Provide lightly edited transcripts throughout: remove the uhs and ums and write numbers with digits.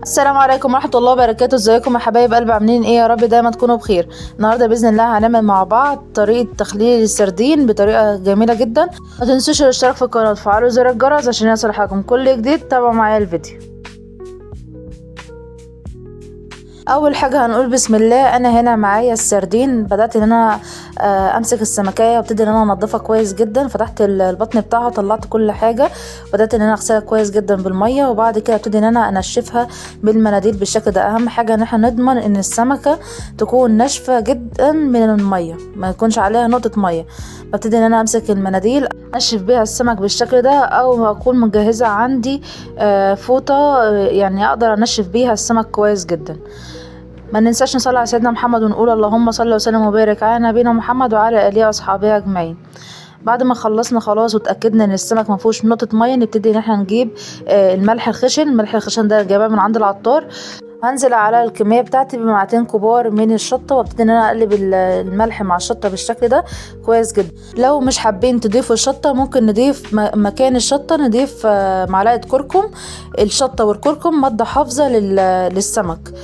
السلام عليكم ورحمة الله وبركاته. ازيكم يا حبايب قلب؟ عاملين ايه؟ يا رب دايما تكونوا بخير. النهارده باذن الله هنعمل مع بعض طريقة تخليل السردين بطريقة جميلة جدا. ما تنسوش الاشتراك في القناة وتفعلوا زر الجرس عشان يوصلكم كل جديد. تابعوا معايا الفيديو. اول حاجه هنقول بسم الله. انا هنا معايا السردين، بدات ان انا امسك السمكيه وابتدي ان انا انضفها كويس جدا. فتحت البطن بتاعها، طلعت كل حاجه، بدات ان انا اغسلها كويس جدا بالميه، وبعد كده ابتدي ان انا انشفها بالمناديل بالشكل ده. اهم حاجه ان احنا نضمن ان السمكه تكون ناشفه جدا من الميه، ما يكونش عليها نقطه ميه. ببتدي ان انا امسك المناديل انشف بيها السمك بالشكل ده، او اكون مجهزه عندي فوطه يعني اقدر انشف بيها السمك كويس جدا. ما ننساش نصلي على سيدنا محمد ونقول اللهم صل وسلم وبارك على نبينا محمد وعلى اله واصحابه اجمعين. بعد ما خلصنا خلاص وتاكدنا ان السمك ما فيهوش نقطه ميه، نبتدي ان احنا نجيب الملح الخشن. الملح الخشن ده جايباه من عند العطار. هنزل على الكميه بتاعتي بمعلقتين كبار من الشطه، وابتدي ان انا اقلب الملح مع الشطه بالشكل ده كويس جدا. لو مش حابين تضيفوا الشطه، ممكن نضيف مكان الشطه نضيف معلقه كركم. الشطه والكركم ماده حافظه للسمك.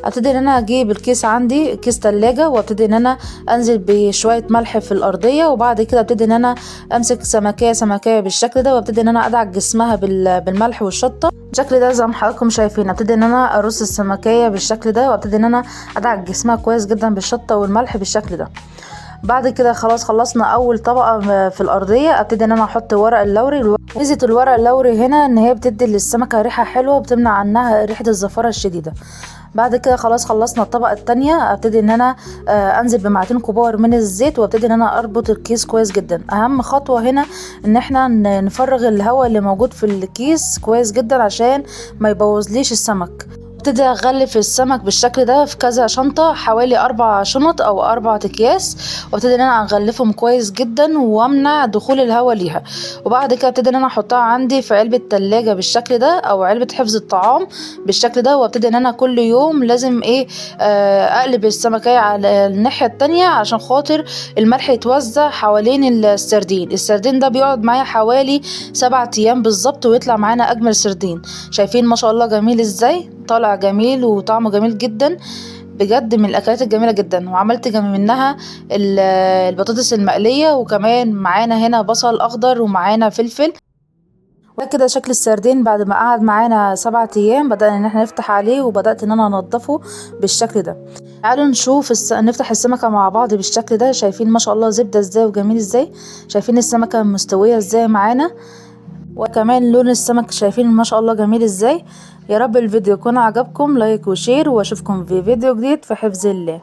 ابتدي ان انا اجيب الكيس، عندي كيس تلاجة، وابتدي ان انا انزل بشويه ملح في الارضيه، وبعد كده ابتدي ان انا امسك سمكيه بالشكل ده، وابتدي ان انا ادعك جسمها بالملح والشطه بالشكل ده زي ما حضراتكم شايفين. ابتدي ان انا ارص السمكيه بالشكل ده، وابتدي ان انا ادعك جسمها كويس جدا بالشطه والملح بالشكل ده. بعد كده خلاص خلصنا اول طبقه في الارضيه. ابتدي ان انا احط ورق اللوري. ميزه الورق اللوري هنا ان هي بتدي للسمكه ريحه حلوه، وبتمنع عنها ريحه الزفاره الشديده. بعد كده خلاص خلصنا الطبقه التانية. ابتدي ان انا انزل بمعلقتين كبار من الزيت، وابتدي ان انا اربط الكيس كويس جدا. اهم خطوه هنا ان احنا نفرغ الهواء اللي موجود في الكيس كويس جدا عشان ما يبوظليش السمك. ابتدي اغلف السمك بالشكل ده في كذا شنطه، حوالي 4 شنط او 4 اكياس، وابتدي ان انا اغلفهم كويس جدا وامنع دخول الهواء ليها. وبعد كده ابتدي ان انا احطها عندي في علبه تلاجة بالشكل ده، او علبه حفظ الطعام بالشكل ده. وابتدي ان انا كل يوم لازم اقلب السمكيه على الناحيه التانية عشان خاطر الملح يتوزع حوالين السردين ده بيقعد معايا حوالي 7 ايام بالظبط، ويطلع معانا اجمل سردين. شايفين ما شاء الله جميل ازاي؟ طالع جميل وطعمه جميل جدا بجد، من الاكلات الجميله جدا. وعملت منها البطاطس المقليه، وكمان معانا هنا بصل اخضر ومعانا فلفل. وكده شكل السردين بعد ما قعد معانا 7 ايام. بدأنا ان احنا نفتح عليه، وبدأت ان انا انضفه بالشكل ده. تعالوا نشوف نفتح السمكة مع بعض بالشكل ده. شايفين ما شاء الله زبدة ازاي وجميل ازاي؟ شايفين السمكة مستوية ازاي معانا؟ وكمان لون السمك شايفين ما شاء الله جميل ازاي؟ يا رب الفيديو يكون عجبكم. لايك وشير، واشوفكم في فيديو جديد في حفظ الله.